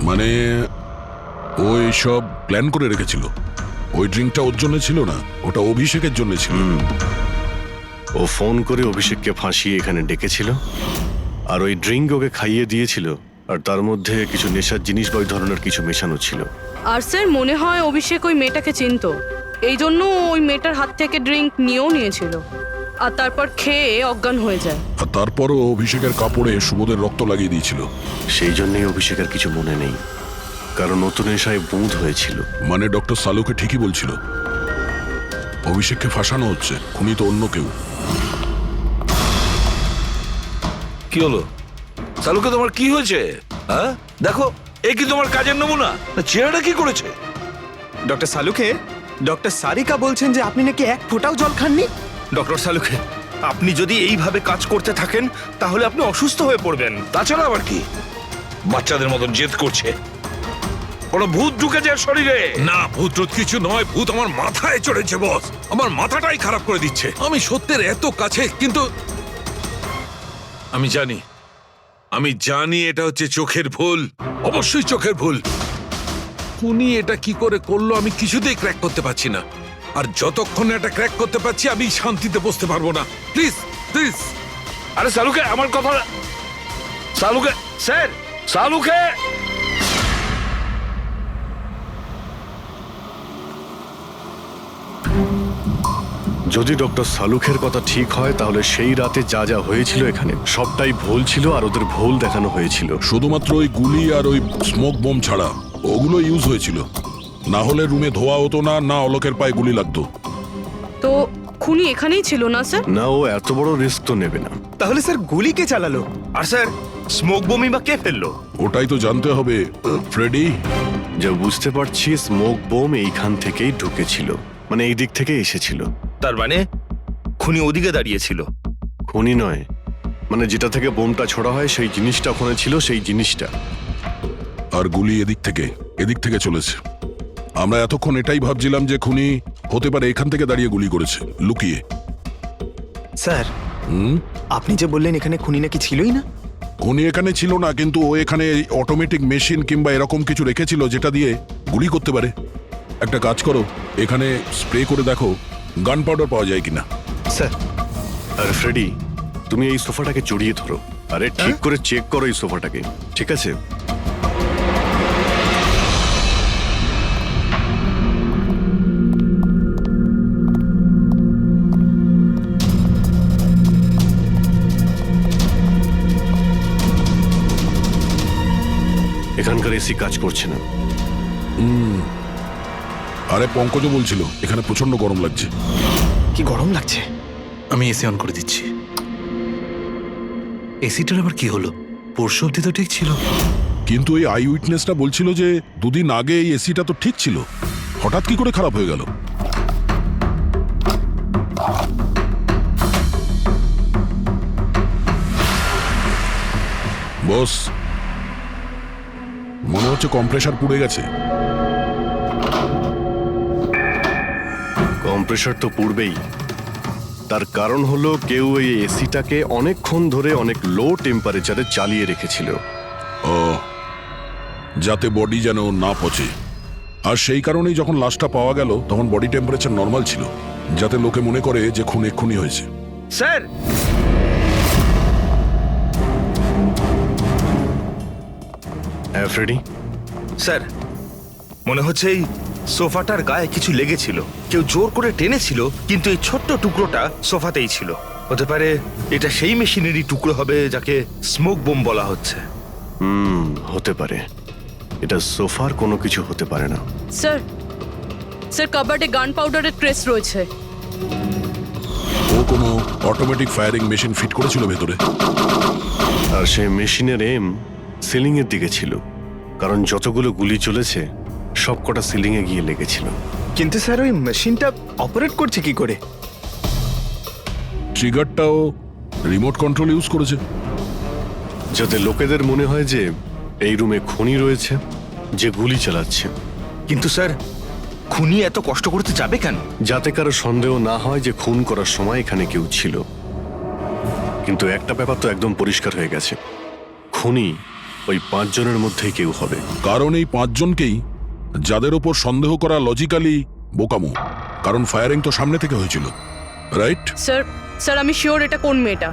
মানে ও সব প্ল্যান করে রেখেছিল? ওই ড্রিঙ্কটা ওর জন্য ছিল না, ওটা অভিষেকের জন্য ছিল। ও ফোন করে অভিষেককে ফাঁসিয়ে এখানে ডেকেছিল, আর ওই ড্রিঙ্ক ওকে খাইয়ে দিয়েছিল, আর তার মধ্যে কিছু নেশার জিনিস বা ওই ধরনের কিছু মেশানো ছিল। আর স্যার মনে হয় অভিষেক ওই মেয়েটাকে চিনতো, এই জন্য ওই মেয়েটার হাত থেকে ড্রিঙ্ক নিয়েও নিয়েছিল, আর তারপর খেয়ে অজ্ঞান হয়ে যায়। আর তারপরও অভিষেকের কাপড়ে সুবোধের রক্ত লাগিয়ে দিয়েছিল। সেই জন্যই অভিষেকের কিছু মনে নেই, কারণ নতুন নেশায় বুঁদ হয়েছিল। মানে ডক্টর সালুকে ঠিকই বলছিল, অভিষেককে ফাঁসানো হচ্ছে, খুনি তো অন্য কেউ। কি হলো সালুকে, তোমার কি হয়েছে? হ্যাঁ দেখো, এ কি তোমার কাজের নমুনা? চেহারাটা কি করেছে? ডক্টর সালুকে, ডক্টর সারিকা বলছেন যে আপনি নাকি এক ফোঁটাও জল খাননি। ডক্টর সালুকে, আপনি যদি এইভাবে কাজ করতে থাকেন তাহলে আপনি অসুস্থ হয়ে পড়বেন। তাছাড়া আবার কি বাচ্চাদের মতন জেদ করছে? কোনো ভূত ঢুকেছে শরীরে? না, ভূত টুত কিছু নয়, ভূত আমার মাথায় চড়েছে বস। আমার মাথাটাই খারাপ করে দিচ্ছে। আমি সত্যের এত কাছে, কিন্তু আমি জানি এটা হচ্ছে চোখের ভুল, অবশ্যই চোখের ভুল। উনি এটা কি করে করলো আমি কিছুতেই ক্র্যাক করতে পারছি না, আর যতক্ষণ এটা ক্র্যাক করতে পারছি আমি শান্তিতে বসতে পারবো না। Please please. আরে সালুকে, আমার কথা, সালুকে স্যার, সালুকে। যদি ডক্টর সালুখের কথা ঠিক হয়, তাহলে সেই রাতে যা যা হয়েছিল এখানে সবটাই ভুল ছিল, আর ওদের ভুল দেখানো হয়েছিল। শুধুমাত্র ওই গুলি আর ওই স্মোক বোম ছাড়া ওগুলো ইউজ হয়েছিল, না হলে রুমে ধোয়া হতো না, না অলোকের পায়ে গুলি লাগতো। তো খুনি এখানেই ছিল না স্যার? না, ও এত বড় রিস্ক তো নেবে না। তাহলে স্যার গুলি কে চালালো? আর স্যার স্মোক বোমই বা কে ফেললো? ওটাই তো জানতে হবে ফ্রেডি। যা বুঝতে পারছি, স্মোক বোম এইখান থেকেই ঢুকেছিল, মানে এই দিক থেকে এসেছিল। তার মানে খুনি ওদিকে দাঁড়িয়েছিল? খুনি নয়, মানে যেটা থেকে বোমটা ছোড়া হয় সেই জিনিসটা ওখানে ছিল, সেই জিনিসটা। আর গুলি এদিক থেকে চলেছে। আমরা এতক্ষণ এটাই ভাবছিলাম যে খুনি হতে পারে এখান থেকে দাঁড়িয়ে গুলি করেছে, লুকিয়ে। স্যার, আপনি যে বললেন এখানে খুনি নাকি ছিলই না। খুনি এখানে ছিল না, কিন্তু ও এখানে অটোমেটিক মেশিন কিংবা এরকম কিছু রেখেছিল যেটা দিয়ে গুলি করতে পারে। একটা কাজ করো, এখানে স্প্রে করে দেখো গান পাউডার পাওয়া যায় কিনা। স্যার, আর ফ্রেডি, তুমি এই সোফাটাকে জড়িয়ে ধরো, আরে ঠিক করে চেক করো এই সোফাটাকে, ঠিক আছে? এখানকার এসি কাজ করছে না। আরে পঙ্কজও বলছিল এখানে প্রচন্ড গরম লাগছে। কি গরম লাগছে। আমি এসি অন করে দিচ্ছি। এসিটার আবার কি হলো? পরশু অব্দি তো ঠিক ছিল। কিন্তু এই আই উইটনেসটা বলছিল যে দুদিন আগে এই এসিটা তো ঠিক ছিল, হঠাৎ কি করে খারাপ হয়ে গেল? বস, মনে হচ্ছে কম্প্রেসার পুড়ে গেছে। কম্প্রেসার তো পূর্বেই, তার কারণ হলো কেউ এই এসিটাকে অনেকক্ষণ ধরে অনেক লো টেম্পারেচারে চালিয়ে রেখেছিল। ও, যাতে বডি যেন না পচে। আর সেই কারণেই যখন লাশটা পাওয়া গেল তখন বডি টেম্পারেচার নর্মাল ছিল, যাতে লোকে মনে করে যে খুন এক্ষুনি হয়েছে। স্যার, হ্যাঁ ফ্রেডি। স্যার, মনে হচ্ছে এই সোফাটার গায়ে কিছু লেগেছিল, কেউ জোর করে টেনেছিল, কিন্তু এই ছোট্ট টুকরোটা সোফাতেই ছিল। হতে পারে এটা সেই মেশিনেরই টুকরো হবে যাকে স্মোক বোম বলা হচ্ছে। হতে পারে। এটা সোফার কোনো কিছু হতে পারে না। স্যার, স্যার কাবার্ডে গান পাউডারের ট্রেস রয়েছে। ও কোনো অটোমেটিক ফায়ারিং মেশিন ফিট করেছিল ভেতরে। আর সেই মেশিনের এম সিলিং এর দিকে ছিল, কারণ যতগুলো গুলি চলেছে সবকটা সিলিং এ গিয়ে লেগেছিল। কিন্তু স্যার ওই মেশিনটা অপারেট করছে কি করে? ট্রিগারটাও রিমোট কন্ট্রোল ইউজ করেছে, যাতে লোকেদের মনে হয় যে এই রুমে খুনি রয়েছে যে গুলি চালাচ্ছে। কিন্তু স্যার, খুনি এত কষ্ট করতে যাবে কেন? যাতে কারো সন্দেহ না হয় যে খুন করার সময় এখানে কেউ ছিল। কিন্তু একটা ব্যাপার তো একদম পরিষ্কার হয়ে গেছে, খুনি ওই 5 জনের মধ্যেই কেউ হবে। কারণ এই 5 জনকেই যাদের ওপর সন্দেহ করা লজিক্যালি বোকামো, কারণ ফায়ারিং তো সামনে থেকে হয়েছিল, রাইট? স্যার, স্যার আমি শিওর এটা কোন মেয়েটা।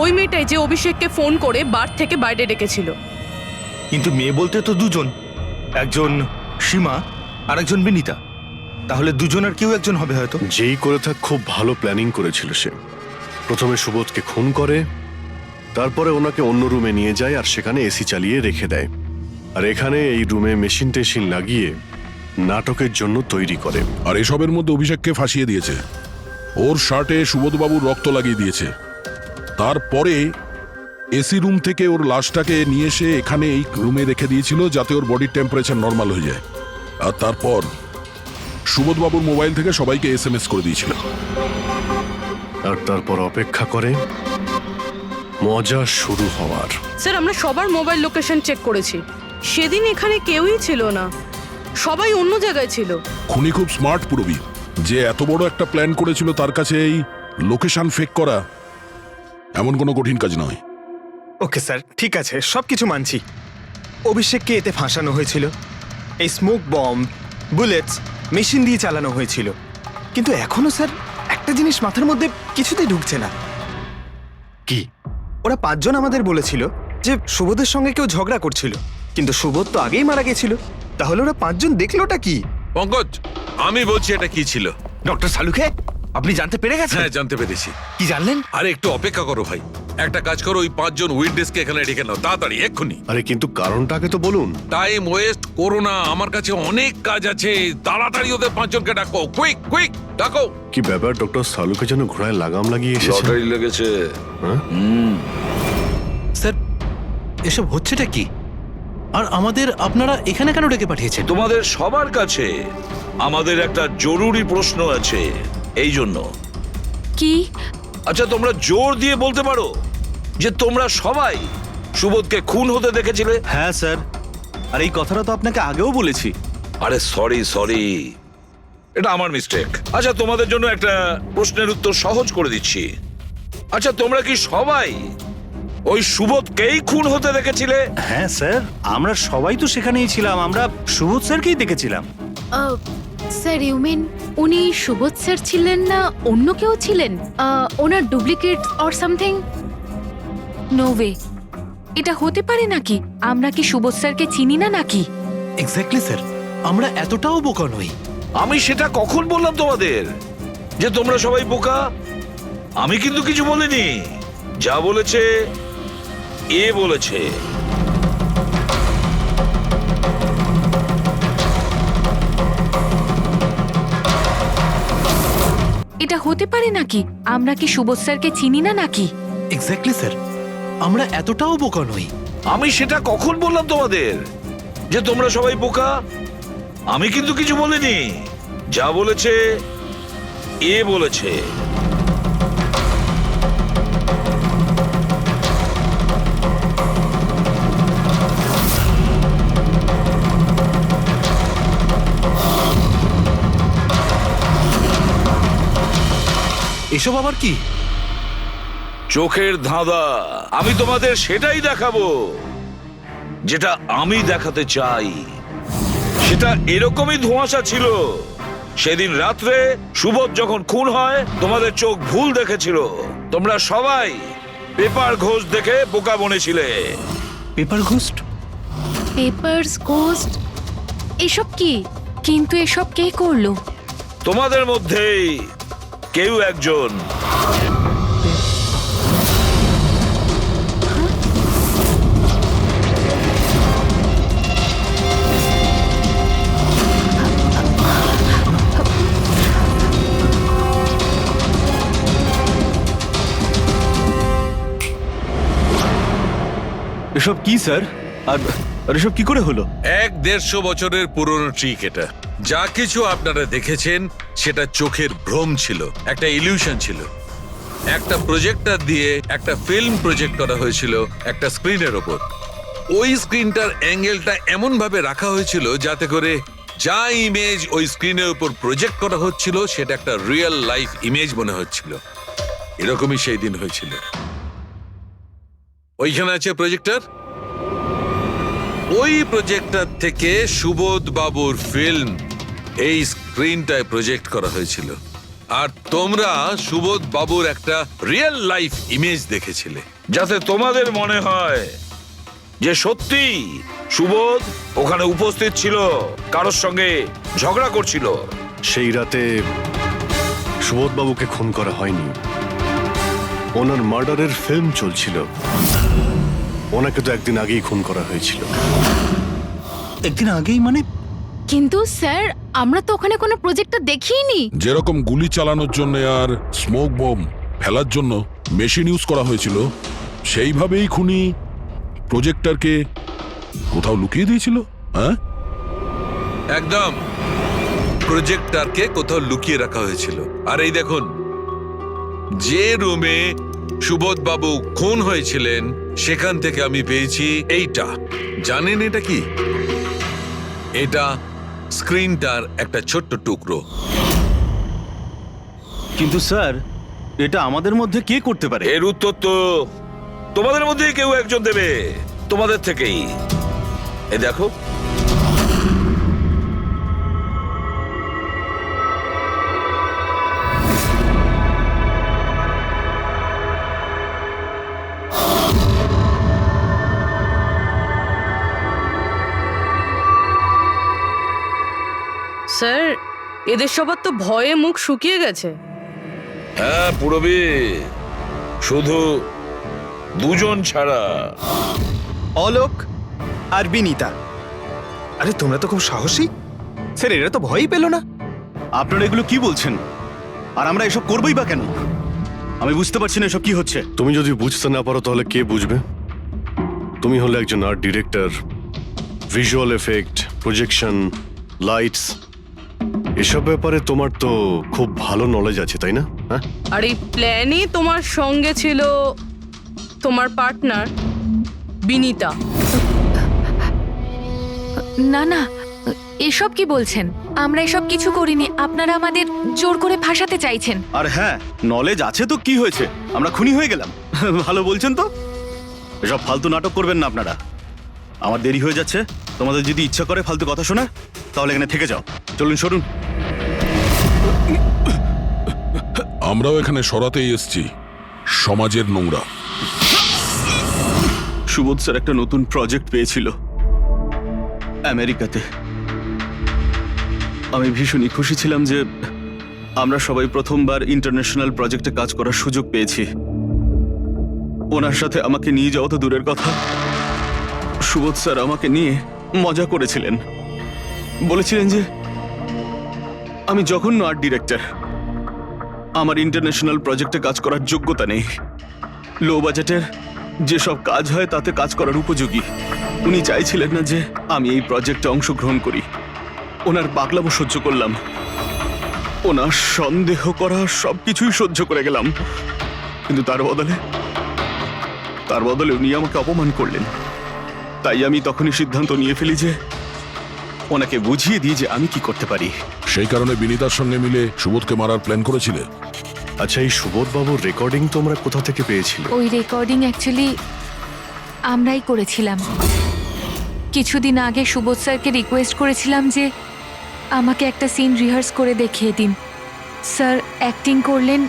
ওই মেয়েটাই যে অভিষেককে ফোন করে বার থেকে বাইরে ডেকেছিল। কিন্তু মেয়ে বলতে তো দুজন, একজন সীমা আর একজন বিনীতা। তাহলে দুজনের কেউ একজন হবে হয়তো। যেই করে থাক খুব ভালো প্ল্যানিং করেছিল সে। প্রথমে সুবোধকে খুন করে, তারপরে ওনাকে অন্য রুমে নিয়ে যায় আর সেখানে এসি চালিয়ে রেখে দেয়। আর এখানে এই রুমে মেশিন টেশিন লাগিয়ে নাটকের জন্য তৈরি করে। আর এসবের মধ্যে অভিষেককে ফাঁসিয়ে দিয়েছে, ওর শার্টে সুবোধবাবুর রক্ত লাগিয়ে দিয়েছে। তারপরে এসি রুম থেকে ওর লাশটাকে নিয়ে এসে এখানে এই রুমে রেখে দিয়েছিল যাতে ওর বডির টেম্পারেচার নর্মাল হয়ে যায়। আর তারপর সুবোধবাবুর মোবাইল থেকে সবাইকে SMS করে দিয়েছিল। আর তারপর অপেক্ষা করে মজা শুরু হওয়ার। স্যার আমরা সবার মোবাইল লোকেশন চেক করেছি, সেদিন এখানে কেউই ছিল না, সবাই অন্য জায়গায় ছিল। খুনি খুব স্মার্ট পুরবি, যে এত বড় একটা প্ল্যান করেছিল তার কাছে এই লোকেশন ফেক করা এমন কোনো কঠিন কাজ নয়। ওকে স্যার, ঠিক আছে, সবকিছু মানছি। অভিষেককে এতে ফাঁসানো হয়েছিল, এই স্মোক বম্ব, বুলেটস মেশিন দিয়ে চালানো হয়েছিল। কিন্তু এখনো স্যার একটা জিনিস মাথার মধ্যে কিছুতেই ঢুকছে না। কি? ওরা 5 জন আমাদের বলেছিল যে সুবোধের সঙ্গে কেউ ঝগড়া করছিল, কিন্তু সুবোধ তো আগেই মারা গেছিল। তাহলে ওরা 5 জন দেখলোটা কি? পঙ্কজ, আমি বলছি এটা কি ছিল। ডক্টর সালুখে, আপনি জানতে পেরে গেছেন? হ্যাঁ, জানতে পেরেছি। কি জানলেন? আরে একটু অপেক্ষা করো ভাই, একটা কাজ করো, ওই 5 জন উইটনেসকে এখানে ডেকে নাও তাড়াতাড়ি, এক্ষুনি। আরে কিন্তু কারণটাকে তো বলুন। টাইম ওয়েস্ট করো না, আমার কাছে অনেক কাজ আছে। তাড়াতাড়ি ওদের 5 জনকে ডাকো, কুইক কুইক ডাকো। কি ব্যাপার, ডক্টর সালুকে যেন ঘোড়ায় লাগাম লাগিয়ে এসেছে। লটারি লেগেছে। স্যার, এসব হচ্ছেটা কি? আর আমাদের আপনারা এখানে কেন ডেকে পাঠিয়েছেন? তোমাদের সবার কাছে আমাদের একটা জরুরি প্রশ্ন আছে, এই জন্য। কি? আচ্ছা, তোমরা জোর দিয়ে বলতে পারো যে তোমরা সবাই সুবোধকে খুন হতে দেখেছিলে? হ্যাঁ স্যার, আর এই কথাটা তো আপনাকে আগেও বলেছি। আরে সরি, এটা আমার মিস্টেক। আচ্ছা, তোমাদের জন্য একটা প্রশ্নের উত্তর সহজ করে দিচ্ছি। আচ্ছা, তোমরা কি সবাই ওই সুবোধকেই খুন হতে দেখেছিলে? হ্যাঁ স্যার, আমরা সবাই তো সেখানেই ছিলাম, আমরা সুবোধ স্যারকেই দেখেছিলাম। স্যার ইউ মিন উনি সুবোধ স্যার ছিলেন না অন্য কেউ ছিলেন? ওনার duplicate or something? No way, এটা হতে পারে নাকি? আমরা কি সুবোধ স্যারকে চিনি না নাকি? এক্স্যাক্টলি স্যার, আমরা এতটাও বোকা নই। আমি সেটা কখন বললাম তোমাদের যে তোমরা সবাই বোকা? আমি কিন্তু কিছু বলিনি, যা বলেছে এ বলেছে। এটা হতে পারে নাকি? আমরা কি সুবোধ স্যারকে চিনি না নাকি? এক্স্যাক্টলি স্যার, আমরা এতটাও বোকা নই। আমি সেটা কখন বললাম তোমাদের যে তোমরা সবাই বোকা? আমি কিন্তু কিছু বলিনি। যা বলেছে এ বলেছে। এসব আবার কি? চোখের ধাঁধা। আমি তোমাদের সেটাই দেখাবো যেটা আমি দেখাতে চাই। সেটা এরকমই ধোঁয়াশা ছিল। সেদিন রাত্রে সুবোধ যখন খুন হয় তোমাদের চোখ ভুল দেখেছিল। তোমরা সবাই পেপার ঘোষ দেখে বোকা বনেছিলে। Paper ghost? Papers ghost? এসব কি? কিন্তু এসব কে করলো? তোমাদের মধ্যেই কেউ একজন। এসব কি স্যার? আর এসব কি করে হলো? 150 বছরের পুরনো ট্রিক এটা। যা কিছু আপনারা দেখেছেন সেটা চোখের ভ্রম ছিল, একটা ইলিউশন ছিল। একটা প্রজেক্টর দিয়ে একটা ফিল্ম প্রজেক্ট করা হয়েছিল একটা স্ক্রিনের ওপর। ওই স্ক্রিনটার অ্যাঙ্গেলটা এমন ভাবে রাখা হয়েছিল যাতে করে যা ইমেজ ওই স্ক্রিনের উপর প্রজেক্ট করা হচ্ছিল সেটা একটা রিয়েল লাইফ ইমেজ মনে হচ্ছিল। এরকমই সেই দিন হয়েছিল। ওইখানে আছে প্রজেক্টর। ওই প্রজেক্টর থেকে সুবোধ বাবুর ফিল্ম এই স্ক্রিনটায় প্রজেক্ট করা হয়েছিল। আর তোমরা সুবোধ বাবুর একটা রিয়েল লাইফ ইমেজ দেখেছিলে, যাতে তোমাদের মনে হয় যে সত্যি সুবোধ ওখানে উপস্থিত ছিল, কারোর সঙ্গে ঝগড়া করছিল। সেই রাতে সুবোধবাবুকে খুন করা হয়নি, ওনার মার্ডারের ফিল্ম চলছিল। ওনাকে তো একদিন আগেই খুন করা হয়েছিল। একদিন আগেই মানে? কিন্তু স্যার, আমরা তো ওখানে কোনো প্রজেক্টর দেখিনি। যেরকম গুলি চালানোর জন্য আর স্মোক বম ফেলার জন্য মেশিন ইউজ করা হয়েছিল, সেইভাবেই খুনি প্রজেক্টরকে কোথাও লুকিয়ে দিয়েছিল। হ্যাঁ, একদম। প্রজেক্টরকে কোথাও লুকিয়ে রাখা হয়েছিল। আর এই দেখুন, যে রুমে সুবোধ বাবু খুন হয়েছিলেন সেখান থেকে আমি পেয়েছি এইটা। জানেন এটা কি? এটা স্ক্রিনটার একটা ছোট্ট টুকরো। কিন্তু স্যার, এটা আমাদের মধ্যে কে করতে পারে? এর উত্তর তো তোমাদের মধ্যেই কেউ একজন দেবে, তোমাদের থেকেই। এ দেখো, স্যার, এদের সবার তো ভয়ে মুখ শুকিয়ে গেছে। হ্যাঁ পুরবি, শুধু দুজন ছাড়া। অলোক আর বিনীতা। আরে তোমরা তো খুব সাহসী। স্যার, এরা তো ভয়ই পেল না। আপনারা এগুলো কি বলছেন? আর আমরা এসব করবোই বা কেন? আমি বুঝতে পারছি না এসব কি হচ্ছে। তুমি যদি বুঝতে না পারো তাহলে কে বুঝবে? তুমি হলে একজন art director. Visual effect, projection, lights, এসব ব্যাপারে তোমার তো খুব ভালো নলেজ আছে, তাই না? হ্যাঁ, আর এই প্ল্যানই তোমার সঙ্গে ছিল তোমার পার্টনার বিনীতা। না না, এসব কি বলছেন? আমরা এসব কিছু করিনি। আপনারা আমাদের জোর করে ফাঁসাতে চাইছেন। আর হ্যাঁ, নলেজ আছে তো কি হয়েছে? আমরা খুনি হয়ে গেলাম। ভালো বলছেন তো। এসব ফালতু নাটক করবেন না আপনারা। আমার দেরি হয়ে যাচ্ছে। তোমাদের যদি ইচ্ছা করে ফালতু কথা শোনা, তাহলে এখানে থেকে যাও। চলুন, সরুন। আমরাও এখানে সরাতেই এসছি সমাজের নোংরা। সুবোধ স্যার একটা নতুন প্রজেক্ট পেয়েছিল আমেরিকাতে। আমি ভীষণই খুশি ছিলাম যে আমরা সবাই প্রথমবার ইন্টারন্যাশনাল প্রজেক্টে কাজ করার সুযোগ পেয়েছি। ওনার সাথে আমাকে নিয়ে যাওয়া তো দূরের কথা, সুবোধ স্যার আমাকে নিয়ে মজা করেছিলেন। বলেছিলেন যে আমি জঘন্য আর্ট ডিরেক্টর, আমার ইন্টারন্যাশনাল প্রজেক্টে কাজ করার যোগ্যতা নেই। লো বাজেটের যেসব কাজ হয় তাতে কাজ করার উপযোগী। উনি চাইছিলেন না যে আমি এই প্রজেক্টে অংশগ্রহণ করি। ওনার পাগলামো সহ্য করলাম, ওনার সন্দেহ করা সবকিছুই সহ্য করে গেলাম, কিন্তু তার বদলে উনি আমাকে অপমান করলেন। তাই আমি তখনই সিদ্ধান্ত নিয়ে ফেলি যে ওনাকে বুঝিয়ে দিই যে আমি কি করতে পারি। সেই কারণে বিনীতার সঙ্গে মিলে সুবোধকে মারার প্ল্যান করেছিলে? আচ্ছা, এই সুবোধ বাবুর রেকর্ডিং তোমরা কোথা থেকে পেয়েছিলে? ওই রেকর্ডিং অ্যাকচুয়ালি আমরাই করেছিলাম। কিছুদিন আগে সুবোধ স্যারকে রিকোয়েস্ট করেছিলাম যে আমাকে একটা সিন রিহার্স করে দেখিয়ে দিন। স্যার অ্যাক্টিং করলেন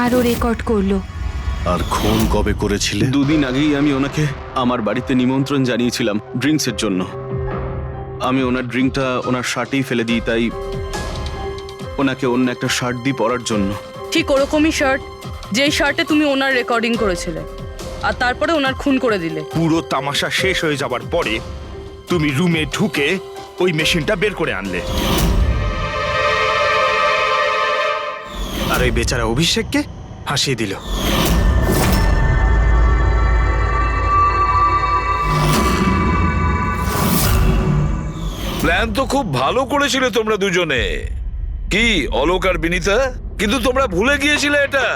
আর ও রেকর্ড করলো। আর খুন কবে করেছিলে? 2 দিন আগেই আমি ওনাকে আমার বাড়িতে নিমন্ত্রণ জানিয়েছিলাম ড্রিঙ্কসের জন্য। আমি ওনার ড্রিঙ্কটা ওনার শার্টেই ফেলে দিই, তাই ওনাকে অন্য একটা শার্ট দিই পরার জন্য। ঠিক ওরকমই শার্ট যেই শার্টে তুমি ওনার রেকর্ডিং করেছিলে, আর তারপরে ওনার খুন করে দিলে। পুরো তামাশা শেষ হয়ে যাবার পরে তুমি রুমে ঢুকে ওই মেশিনটা বের করে আনলে। আর ওই বেচারা অভিষেককে ফাঁসিয়ে দিল। প্ল্যান তো খুব ভালো করেছিলে তোমরা দুজনে, কি অলোক আর বিনীতা, কিন্তু তোমরা ভুলে গিয়েছিলে এটা।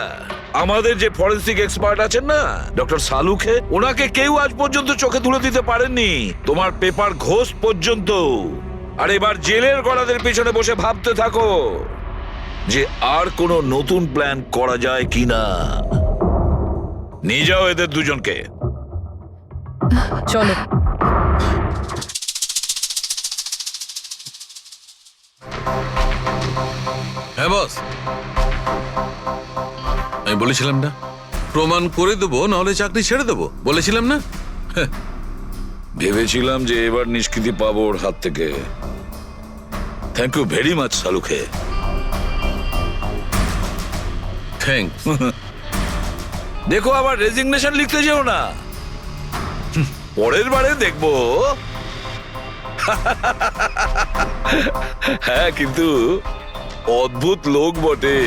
আমাদের যে ফরেন্সিক এক্সপার্ট আছেন না, ডক্টর সালুখে, ওনাকে কেউ আজ পর্যন্ত চোখে তুলে দিতে পারেননি, তোমার পেপার ঘোষ পর্যন্ত। আর এবার জেলের গড়াদের পেছনে বসে ভাবতে থাকো যে আর কোনো নতুন প্ল্যান করা যায় কিনা। নিয়ে যাও এদের দুজনকে। চলো। হ্যাঁ বস, আমি বলেছিলাম না প্রমাণ করে দেবো, নাহলে চাকরি ছেড়ে দেবো, বলেছিলাম না? ভেবেছিলাম যে এবার নিষ্কৃতি পাবো ওর হাত থেকে। Thank you very much Salukhe. Thanks. দেখো আবার রেজিগনেশন লিখতে যেও না, পরের বারে দেখবো। হ্যাঁ, কিন্তু অদ্ভুত লোক বটে।